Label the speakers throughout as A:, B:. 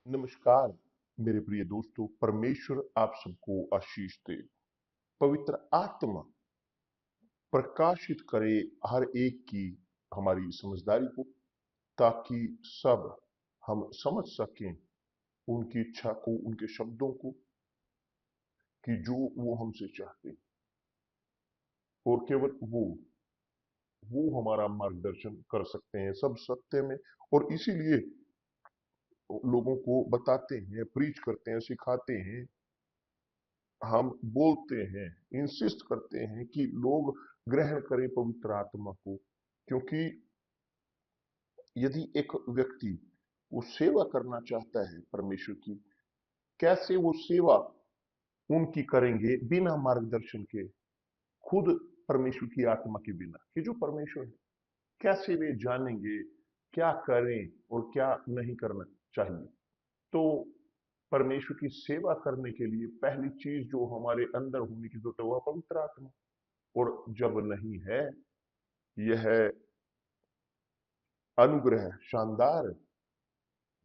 A: नमस्कार मेरे प्रिय दोस्तों। परमेश्वर आप सबको आशीष दे। पवित्र आत्मा प्रकाशित करे हर एक की हमारी समझदारी को, ताकि सब हम समझ सकें उनकी इच्छा को, उनके शब्दों को, कि जो वो हमसे चाहते हैं। और केवल वो हमारा मार्गदर्शन कर सकते हैं सब सत्य में। और इसीलिए लोगों को बताते हैं, प्रीच करते हैं, सिखाते हैं, हम बोलते हैं, इंसिस्ट करते हैं कि लोग ग्रहण करें पवित्र आत्मा को। क्योंकि यदि एक व्यक्ति वो सेवा करना चाहता है परमेश्वर की, कैसे वो सेवा उनकी करेंगे बिना मार्गदर्शन के, खुद परमेश्वर की आत्मा के बिना, कि जो परमेश्वर है कैसे वे जानेंगे क्या करें और क्या नहीं करना चाहिए। तो परमेश्वर की सेवा करने के लिए पहली चीज जो हमारे अंदर होने की जरूरत है वह पवित्र आत्मा। और जब नहीं है, यह अनुग्रह शानदार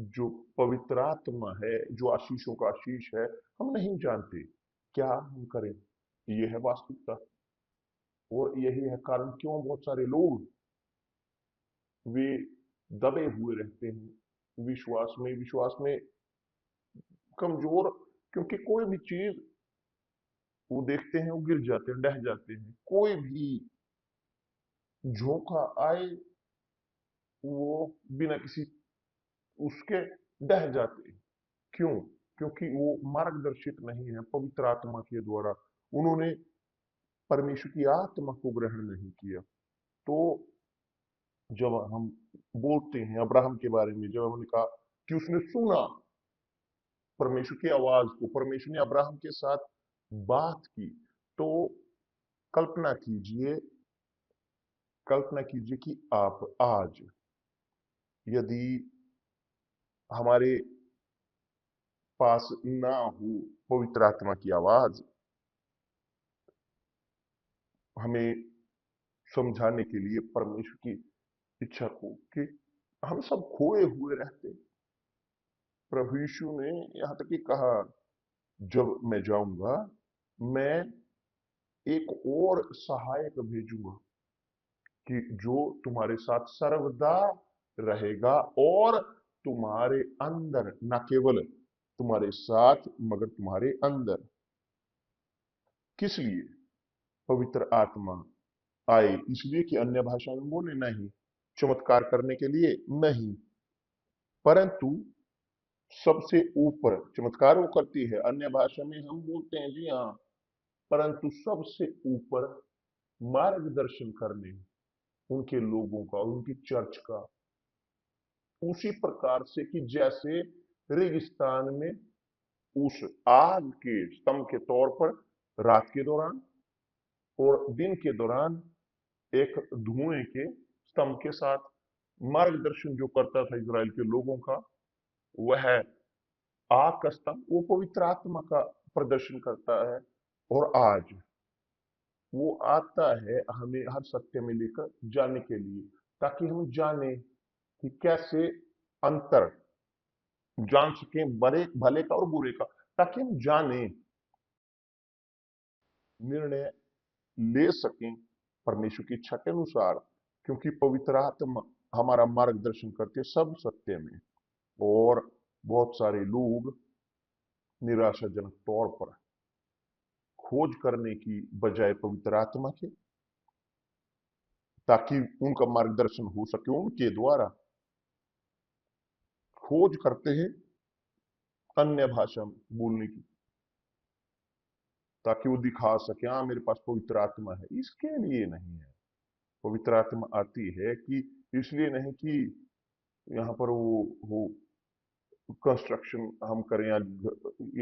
A: जो पवित्र आत्मा है, जो आशीषों का आशीष है, हम नहीं जानते क्या हम करें। यह है वास्तविकता। और यही है कारण क्यों बहुत सारे लोग वे दबे हुए रहते हैं विश्वास में कमजोर। क्योंकि कोई भी चीज वो देखते हैं, वो गिर जाते हैं, डह जाते हैं। कोई भी झोंका आए, वो बिना किसी उसके डह जाते हैं। क्यों? क्योंकि वो मार्गदर्शित नहीं है पवित्र आत्मा के द्वारा। उन्होंने परमेश्वर की आत्मा को ग्रहण नहीं किया। तो जब हम बोलते हैं अब्राहम के बारे में, जब हमने कहा कि उसने सुना परमेश्वर की आवाज को, परमेश्वर ने अब्राहम के साथ बात की, तो कल्पना कीजिए, कल्पना कीजिए कि आप आज यदि हमारे पास ना हो पवित्र आत्मा की आवाज हमें समझाने के लिए परमेश्वर की इच्छा को, कि हम सब खोए हुए रहते हैं। प्रभु यीशु ने यहां तक कि कहा, जब मैं जाऊंगा मैं एक और सहायक भेजूंगा, कि जो तुम्हारे साथ सर्वदा रहेगा और तुम्हारे अंदर, न केवल तुम्हारे साथ मगर तुम्हारे अंदर। किस लिए पवित्र आत्मा आए? इसलिए कि अन्य भाषा में बोले? नहीं। चमत्कार करने के लिए? नहीं। परंतु सबसे ऊपर चमत्कार वो करती है, अन्य भाषा में हम बोलते हैं, जी हाँ। परंतु सबसे ऊपर मार्गदर्शन करने उनके लोगों का, उनकी चर्च का, उसी प्रकार से कि जैसे रेगिस्तान में उस आग के स्तंभ के तौर पर रात के दौरान और दिन के दौरान एक धुएं के स्तंभ के साथ मार्गदर्शन जो करता था इजराइल के लोगों का, वह आग का स्तंभ वो पवित्र आत्मा का प्रदर्शन करता है। और आज वो आता है हमें हर सत्य में लेकर जाने के लिए, ताकि हम जाने कि कैसे अंतर जान सकें बड़े भले का और बुरे का, ताकि हम जाने, निर्णय ले सकें परमेश्वर की इच्छा के अनुसार। क्योंकि पवित्र आत्मा हमारा मार्गदर्शन करते हैं सब सत्य में। और बहुत सारे लोग निराशाजनक तौर पर खोज करने की बजाय पवित्र आत्मा के, ताकि उनका मार्गदर्शन हो सके उनके द्वारा, खोज करते हैं अन्य भाषा में बोलने की, ताकि वो दिखा सके हाँ मेरे पास पवित्र आत्मा है। इसके लिए नहीं है। पवित्र आत्मा आती है कि इसलिए नहीं कि यहाँ पर वो कंस्ट्रक्शन हम करें,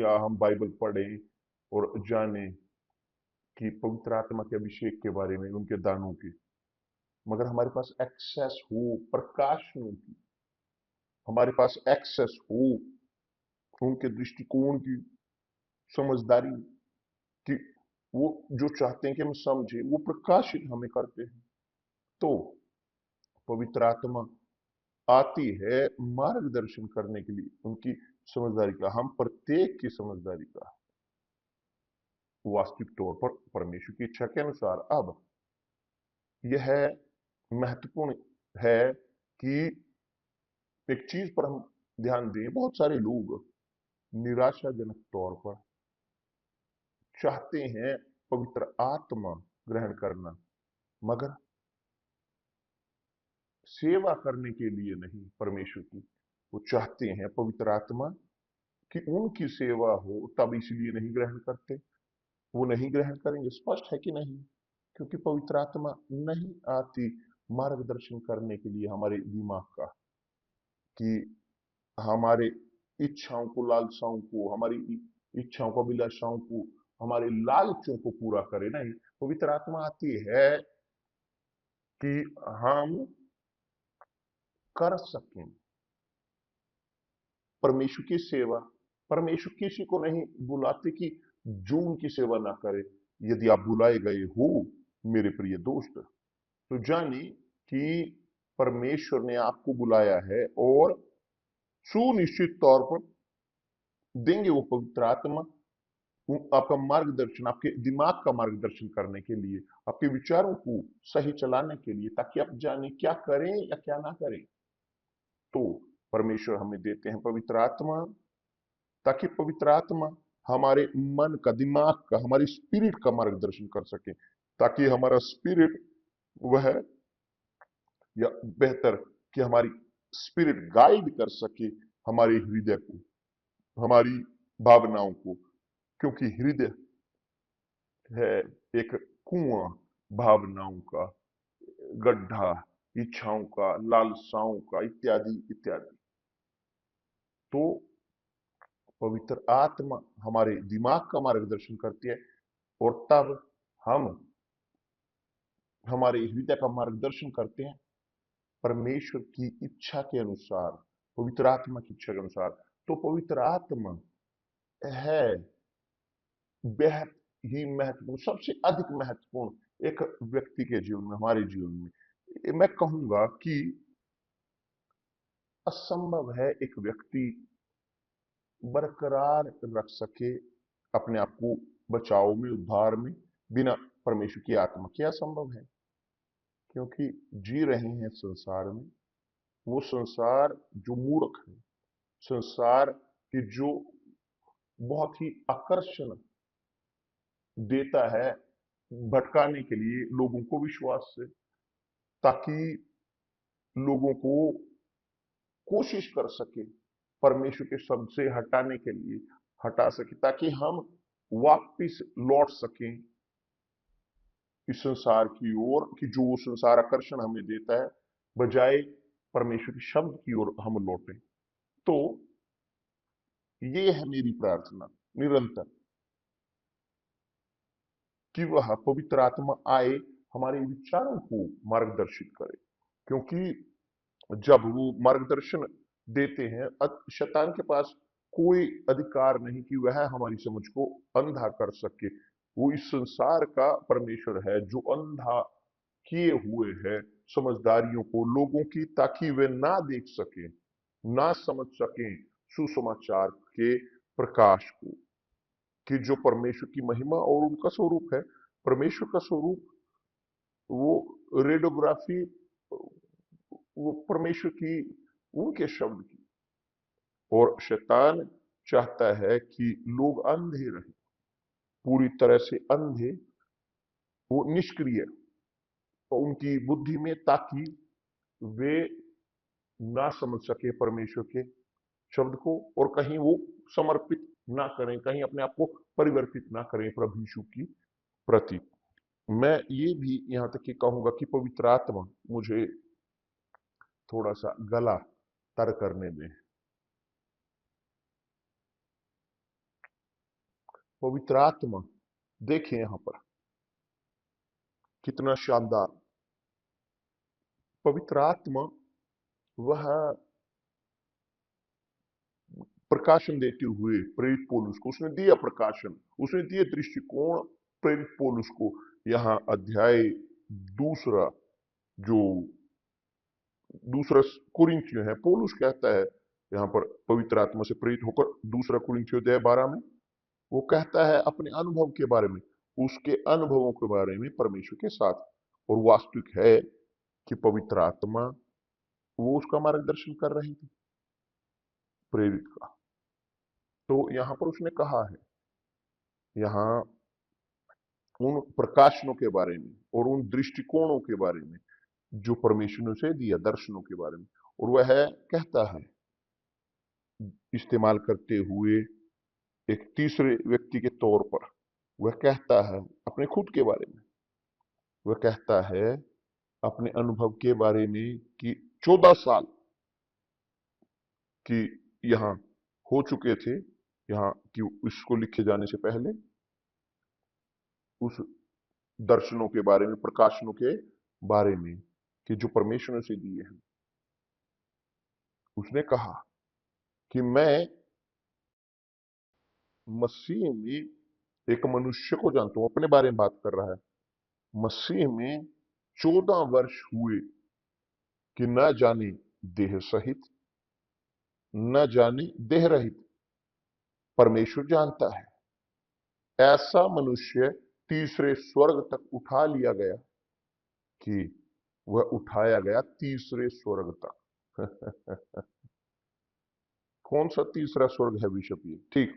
A: या हम बाइबल पढ़ें और जाने कि पवित्र आत्मा के अभिषेक के बारे में, उनके दानों के, मगर हमारे पास एक्सेस हो प्रकाशनों की, हमारे पास एक्सेस हो उनके दृष्टिकोण की, समझदारी की, वो जो चाहते हैं कि हम समझे वो प्रकाशित हमें करते हैं। तो पवित्र आत्मा आती है मार्गदर्शन करने के लिए, उनकी समझदारी का, हम प्रत्येक की समझदारी का वास्तविक तौर पर परमेश्वर की इच्छा के अनुसार। अब यह महत्वपूर्ण है कि एक चीज पर हम ध्यान दें, बहुत सारे लोग निराशाजनक तौर पर चाहते हैं पवित्र आत्मा ग्रहण करना, मगर सेवा करने के लिए नहीं परमेश्वर की। वो चाहते हैं पवित्र आत्मा कि उनकी सेवा हो, तब इसलिए नहीं ग्रहण करते। वो नहीं ग्रहण करेंगे, स्पष्ट है कि नहीं? क्योंकि पवित्र आत्मा नहीं आती मार्गदर्शन करने के लिए हमारे दिमाग का, कि हमारे इच्छाओं को, लालसाओं को, हमारी इच्छाओं को, अभिलाषाओं को, हमारे लालचों को पूरा करे। नहीं, पवित्र आत्मा आती है कि हम कर सकें परमेश्वर की सेवा। परमेश्वर किसी को नहीं बुलाते कि जो उनकी सेवा ना करे। यदि आप बुलाए गए हो मेरे प्रिय दोस्त, तो जानिए कि परमेश्वर ने आपको बुलाया है और सुनिश्चित तौर पर देंगे वो पवित्र आत्मा, आपका मार्गदर्शन, आपके दिमाग का मार्गदर्शन करने के लिए, आपके विचारों को सही चलाने के लिए, ताकि आप जाने क्या करें या क्या ना करें। तो परमेश्वर हमें देते हैं पवित्र आत्मा, ताकि पवित्र आत्मा हमारे मन का, दिमाग का, हमारी स्पिरिट का मार्गदर्शन कर सके, ताकि हमारा स्पिरिट वह, या बेहतर कि हमारी स्पिरिट गाइड कर सके हमारे हृदय को, हमारी भावनाओं को। क्योंकि हृदय है एक कुआं भावनाओं का, गड्ढा इच्छाओं का, लालसाओं का, इत्यादि इत्यादि। तो पवित्र आत्मा हमारे दिमाग का मार्गदर्शन करती है, और तब हम हमारे हृदय का मार्गदर्शन करते हैं परमेश्वर की इच्छा के अनुसार, पवित्र आत्मा की इच्छा के अनुसार। तो पवित्र आत्मा है बेहद ही महत्वपूर्ण, सबसे अधिक महत्वपूर्ण एक व्यक्ति के जीवन में, हमारे जीवन में। मैं कहूंगा कि असंभव है एक व्यक्ति बरकरार रख सके अपने आप को बचाव में, उद्धार में, बिना परमेश्वर की आत्मा के। असंभव है, क्योंकि जी रहे हैं संसार में, वो संसार जो मूर्ख है, संसार की जो बहुत ही आकर्षण देता है भटकाने के लिए लोगों को विश्वास से, ताकि लोगों को कोशिश कर सके परमेश्वर के शब्द से हटाने के लिए, हटा सके, ताकि हम वापिस लौट सकें इस संसार की ओर, कि जो वो संसार आकर्षण हमें देता है, बजाय परमेश्वर के शब्द की ओर हम लौटें। तो ये है मेरी प्रार्थना निरंतर, कि वह पवित्र आत्मा आए, हमारे विचारों को मार्गदर्शित करे। क्योंकि जब वो मार्गदर्शन देते हैं, शैतान के पास कोई अधिकार नहीं कि वह हमारी समझ को अंधा कर सके। वो इस संसार का परमेश्वर है जो अंधा किए हुए है समझदारियों को लोगों की, ताकि वे ना देख सके, ना समझ सकें सुसमाचार के प्रकाश को, कि जो परमेश्वर की महिमा और उनका स्वरूप है। परमेश्वर का स्वरूप वो रेडियोग्राफी, वो परमेश्वर की, उनके शब्द की। और शैतान चाहता है कि लोग अंधे रहे, पूरी तरह से अंधे, वो निष्क्रिय उनकी बुद्धि में, ताकि वे ना समझ सके परमेश्वर के शब्द को, और कहीं वो समर्पित ना करें, कहीं अपने आप को परिवर्तित ना करें प्रभु यीशु की प्रति। मैं ये भी यहां तक कि कहूंगा कि पवित्र आत्मा, मुझे थोड़ा सा गला तर करने दें। पवित्र आत्मा, देखें यहां पर कितना शानदार पवित्र आत्मा, वह प्रकाशन देते हुए प्रेरित पौलुस को उसने दिया प्रकाशन, उसने दिए दृष्टिकोण प्रेरित पौलुस को। यहाँ अध्याय 2 जो दूसरा कुरिन्थियों है, पौलुस कहता है यहां पर पवित्र आत्मा से प्रेरित होकर, दूसरा कुरिन्थियों 10:12 में वो कहता है अपने अनुभव के बारे में, उसके अनुभवों के बारे में परमेश्वर के साथ। और वास्तविक है कि पवित्र आत्मा वो उसका मार्गदर्शन कर रही थी, प्रेरित का। तो यहां पर उसने कहा है, यहां उन प्रकाशनों के बारे में और उन दृष्टिकोणों के बारे में जो परमेश्वर ने उसे दिया, दर्शनों के बारे में। और वह कहता है, इस्तेमाल करते हुए एक तीसरे व्यक्ति के तौर पर, वह कहता है अपने खुद के बारे में, वह कहता है अपने अनुभव के बारे में कि 14 साल कि यहां हो चुके थे, यहां कि इसको लिखे जाने से पहले, उस दर्शनों के बारे में, प्रकाशनों के बारे में कि जो परमेश्वर ने उसे दिए हैं। उसने कहा कि मैं मसीह में एक मनुष्य को जानता हूं, अपने बारे में बात कर रहा है। मसीह में 14 वर्ष हुए कि न जाने देह सहित, न जाने देह रहित, परमेश्वर जानता है। ऐसा मनुष्य तीसरे स्वर्ग तक उठा लिया गया कि वह उठाया गया तीसरे स्वर्ग तक। कौन सा तीसरा स्वर्ग है बिशप? ये ठीक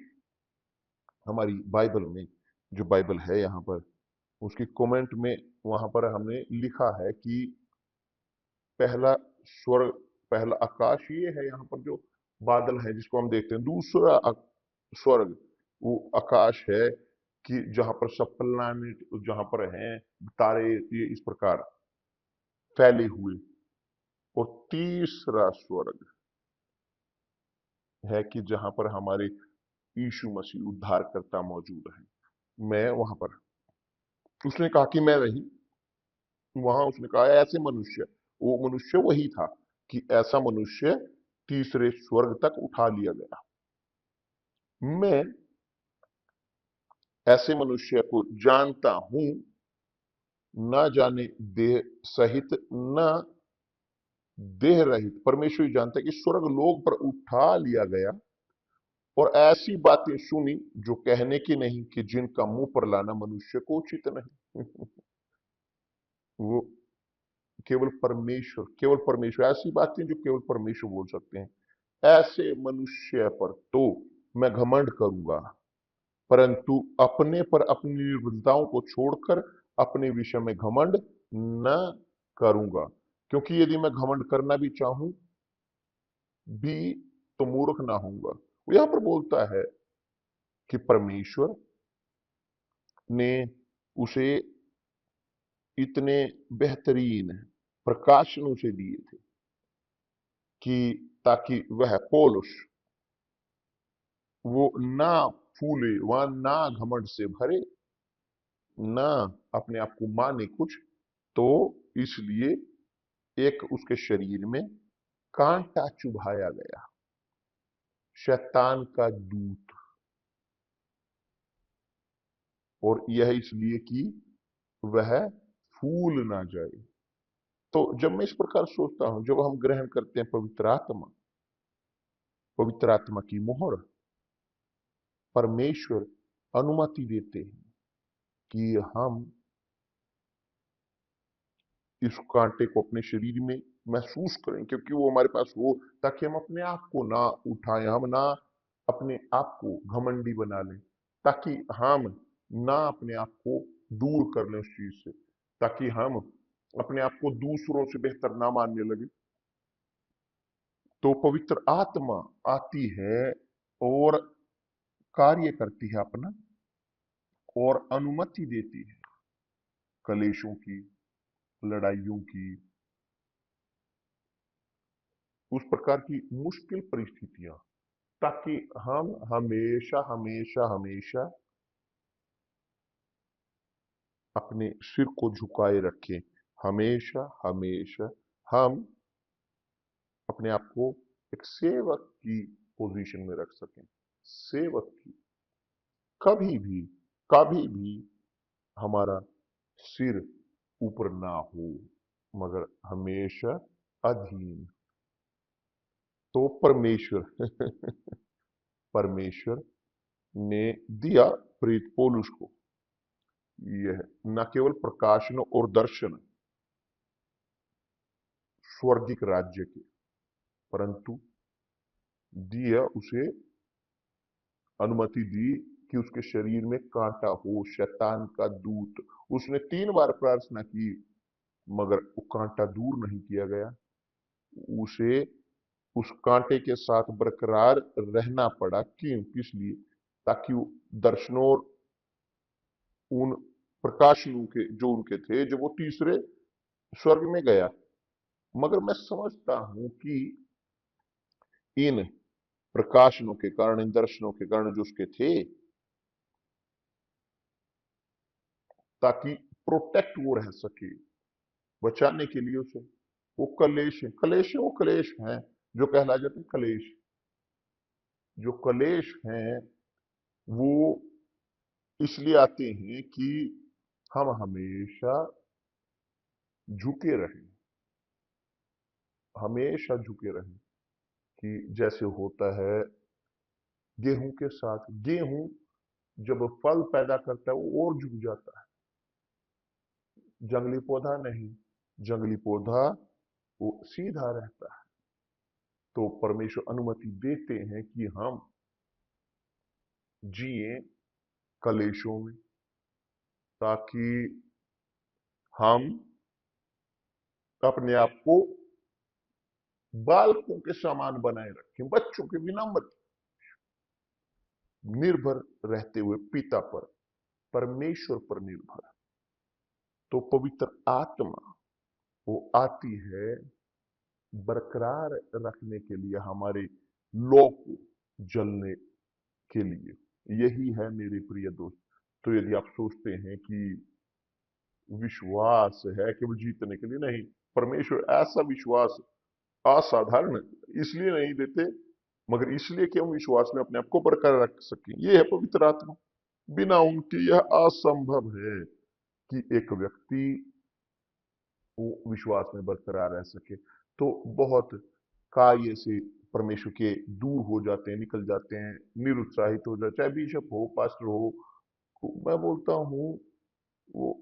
A: हमारी बाइबल में, जो बाइबल है यहां पर, उसकी कमेंट में वहां पर हमने लिखा है कि पहला स्वर्ग, पहला आकाश ये है यहां पर जो बादल है जिसको हम देखते हैं। दूसरा स्वर्ग वो आकाश है कि जहां पर सब प्लैनेट, जहां पर हैं तारे, ये इस प्रकार फैले हुए। और तीसरा स्वर्ग है कि जहां पर हमारे यीशु मसीह उद्धारकर्ता मौजूद है। मैं वहां पर, उसने कहा कि मैं नहीं, वहां उसने कहा ऐसे मनुष्य, वो मनुष्य वही था कि ऐसा मनुष्य तीसरे स्वर्ग तक उठा लिया गया। मैं ऐसे मनुष्य को जानता हूं, न जाने देह सहित, न देह रहित। परमेश्वर ही जानता है कि स्वर्ग लोक पर उठा लिया गया। और ऐसी बातें सुनी जो कहने की नहीं, कि जिनका मुंह पर लाना मनुष्य को उचित नहीं। वो केवल परमेश्वर, ऐसी बातें जो केवल परमेश्वर बोल सकते हैं। ऐसे मनुष्य पर तो मैं घमंड करूंगा, परंतु अपने पर अपनी निर्बलताओं को छोड़कर अपने विषय में घमंड न करूंगा। क्योंकि यदि मैं घमंड करना भी चाहूं भी तो मूर्ख ना होऊंगा। वो यहां पर बोलता है कि परमेश्वर ने उसे इतने बेहतरीन प्रकाशन उसे दिए थे कि ताकि वह पौलुस वो ना फूले, वह ना घमंड से भरे, ना अपने आप को माने कुछ। तो इसलिए एक उसके शरीर में कांटा चुभाया गया, शैतान का दूत। और यह इसलिए कि वह फूल ना जाए। तो जब मैं इस प्रकार सोचता हूं, जब हम ग्रहण करते हैं पवित्र आत्मा, पवित्र आत्मा की मोहर, परमेश्वर अनुमति देते हैं कि हम इस कांटे को अपने शरीर में महसूस करें, क्योंकि वो हमारे पास हो, ताकि हम अपने आप को ना उठाएं, हम ना अपने आप को घमंडी बना लें, ताकि हम ना अपने आप को दूर कर लें उस चीज से, ताकि हम अपने आप को दूसरों से बेहतर ना मानने लगे। तो पवित्र आत्मा आती है और कार्य करती है अपना, और अनुमति देती है कलेशों की, लड़ाइयों की, उस प्रकार की मुश्किल परिस्थितियां, ताकि हम हमेशा हमेशा हमेशा अपने सिर को झुकाए रखें। हमेशा हमेशा हम अपने आप को एक सेवक की पोजीशन में रख सकें। सेवक की, कभी भी हमारा सिर ऊपर ना हो, मगर हमेशा अधीन। तो परमेश्वर परमेश्वर ने दिया प्रेरित पौलुस को यह न केवल प्रकाशन और दर्शन स्वर्गिक राज्य के, परंतु दिया उसे अनुमति दी कि उसके शरीर में कांटा हो, शैतान का दूत। उसने 3 बार प्रार्थना की मगर वो कांटा दूर नहीं किया गया। उसे उस कांटे के साथ बरकरार रहना पड़ा। क्यों? किस लिए? ताकि वो दर्शनों और उन प्रकाशनों के जो उनके थे, जब वो तीसरे स्वर्ग में गया। मगर मैं समझता हूं कि इन प्रकाशनों के कारण, इन दर्शनों के कारण जो उसके थे, ताकि प्रोटेक्ट वो रह सके, बचाने के लिए उसे। वो कलेश है, कलेश है, वो कलेश हैं जो कहला जाते हैं कलेश। जो कलेश हैं वो इसलिए आते हैं कि हम हमेशा झुके रहें, हमेशा झुके रहें। कि जैसे होता है गेहूं के साथ, गेहूं जब फल पैदा करता है वो और झुक जाता है। जंगली पौधा नहीं, जंगली पौधा वो सीधा रहता है। तो परमेश्वर अनुमति देते हैं कि हम जिए कलेशों में, ताकि हम अपने आप को बालकों के समान बनाए रखें, बच्चों के बिना मत, निर्भर रहते हुए पिता पर, परमेश्वर पर निर्भर। तो पवित्र आत्मा वो आती है बरकरार रखने के लिए, हमारे लौ को जलने के लिए। यही है मेरे प्रिय दोस्त। तो यदि आप सोचते हैं कि विश्वास है केवल जीतने के लिए, नहीं। परमेश्वर ऐसा विश्वास असाधारण इसलिए नहीं देते, मगर इसलिए कि हम विश्वास में अपने आप को बरकरार रख सकें। यह है पवित्र आत्मा। बिना उनके यह असंभव है कि एक व्यक्ति वो विश्वास में बरकरार रह सके। तो बहुत कार्य से परमेश्वर के दूर हो जाते हैं, निकल जाते हैं, निरुत्साहित हो जाते, चाहे बिशप हो, पास्टर हो। मैं बोलता हूं वो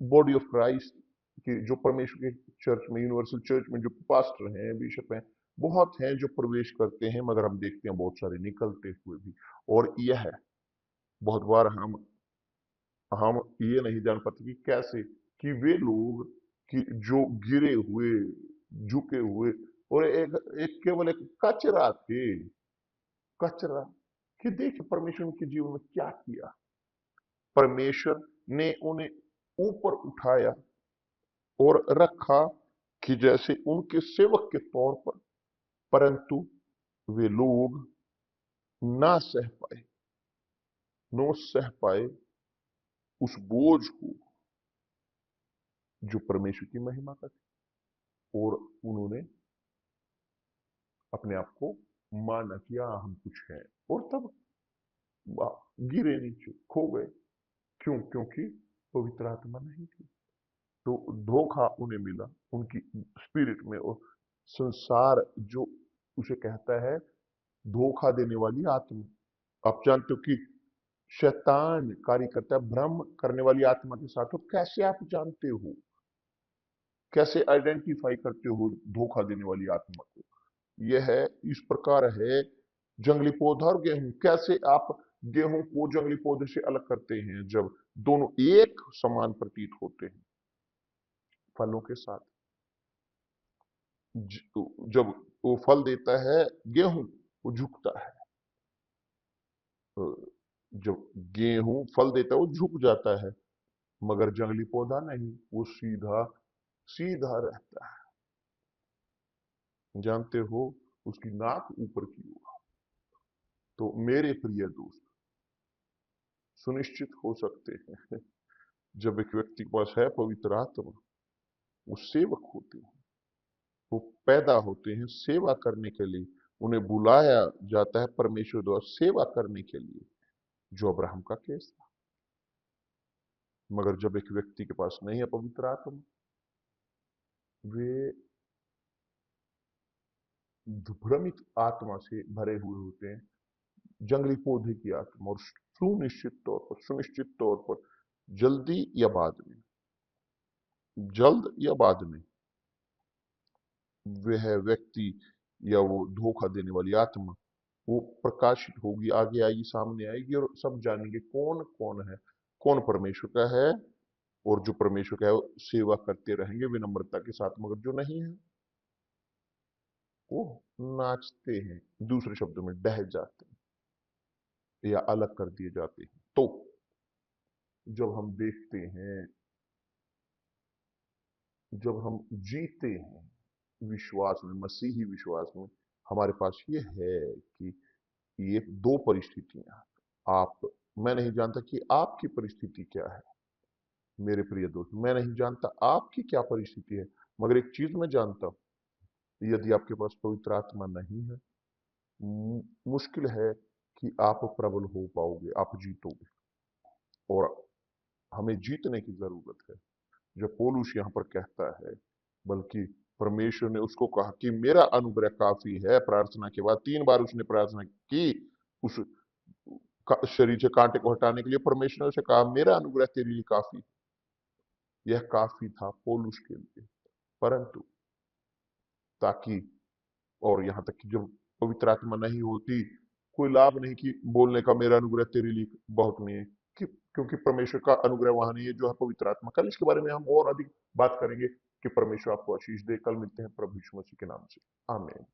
A: बॉडी ऑफ क्राइस्ट कि जो परमेश्वर के चर्च में, यूनिवर्सल चर्च में जो पास्टर हैं, बिशप हैं, बहुत हैं जो प्रवेश करते हैं, मगर हम देखते हैं बहुत सारे निकलते हुए भी। और यह है बहुत बार हम ये नहीं जान पाते कि कैसे कि वे लोग कि जो गिरे हुए, झुके हुए और एक केवल एक कचरा थे, कचरा, कि देखिए परमेश्वर उनके जीवन में क्या किया। परमेश्वर ने उन्हें ऊपर उठाया और रखा कि जैसे उनके सेवक के तौर पर, परंतु वे लोग ना सह पाए, नो सह पाए उस बोझ को जो परमेश्वर की महिमा का था। और उन्होंने अपने आप को माना कि हाँ हम कुछ हैं, और तब गिरे नीचे, खो गए। क्यों? क्योंकि पवित्र आत्मा नहीं थी। तो धोखा उन्हें मिला उनकी स्पिरिट में। और संसार जो उसे कहता है धोखा देने वाली आत्मा। आप जानते हो कि शैतान कार्य करता है भ्रम करने वाली आत्मा के साथ। तो कैसे आप जानते हो, कैसे आइडेंटिफाई करते हो धोखा देने वाली आत्मा को? यह है, इस प्रकार है जंगली पौधा और गेहूं। कैसे आप गेहूं को जंगली पौधे से अलग करते हैं? जब दोनों एक समान प्रतीत होते हैं फलों के साथ। जब वो फल देता है गेहूं, वो झुकता है। जब गेहूं फल देता है वो झुक जाता है, मगर जंगली पौधा नहीं, वो सीधा सीधा रहता है। जानते हो, उसकी नाक ऊपर की ओर। तो मेरे प्रिय दोस्त, सुनिश्चित हो सकते हैं जब एक व्यक्ति के पास है पवित्र आत्मा, वो सेवक होते हैं, वो पैदा होते हैं सेवा करने के लिए। उन्हें बुलाया जाता है परमेश्वर द्वारा सेवा करने के लिए, जो अब्राहम का केस था। मगर जब एक व्यक्ति के पास नहीं है पवित्र आत्मा, वे भ्रमित आत्मा से भरे हुए होते हैं, जंगली पौधे की आत्मा। और सुनिश्चित तौर पर जल्दी या बाद में, जल्द या बाद में वह व्यक्ति या वो धोखा देने वाली आत्मा वो प्रकाशित होगी, आगे आएगी, सामने आएगी, और सब जानेंगे कौन कौन है, कौन परमेश्वर का है। और जो परमेश्वर का है वो सेवा करते रहेंगे विनम्रता के साथ, मगर जो नहीं है वो नाचते हैं, दूसरे शब्दों में डह जाते हैं या अलग कर दिए जाते हैं। तो जब हम देखते हैं, जब हम जीते हैं विश्वास में, मसीही विश्वास में, हमारे पास ये है कि ये दो परिस्थितियां, आप, मैं नहीं जानता कि आपकी परिस्थिति क्या है मेरे प्रिय दोस्त, मैं नहीं जानता आपकी क्या परिस्थिति है, मगर एक चीज मैं जानता हूं, यदि आपके पास पवित्र आत्मा नहीं है, मुश्किल है कि आप प्रबल हो पाओगे, आप जीतोगे। और हमें जीतने की जरूरत है। जब पौलुस यहां पर कहता है, बल्कि परमेश्वर ने उसको कहा कि मेरा अनुग्रह काफी है, प्रार्थना के बाद 3 बार उसने प्रार्थना की उस शरीर से कांटे को हटाने के लिए। परमेश्वर ने उसे कहा मेरा अनुग्रह तेरे लिए काफी। यह काफी था पौलुस के लिए, परंतु ताकि, और यहां तक कि जब पवित्र आत्मा नहीं होती, कोई लाभ नहीं कि बोलने का मेरा अनुग्रह तेरे लिए बहुत नहीं है, क्योंकि परमेश्वर का अनुग्रह वहां नहीं है जो है पवित्र आत्मा। कल इसके बारे में हम और अधिक बात करेंगे। कि परमेश्वर आपको आशीष दे। कल मिलते हैं प्रभु यीशु मसीह के नाम से। आमीन।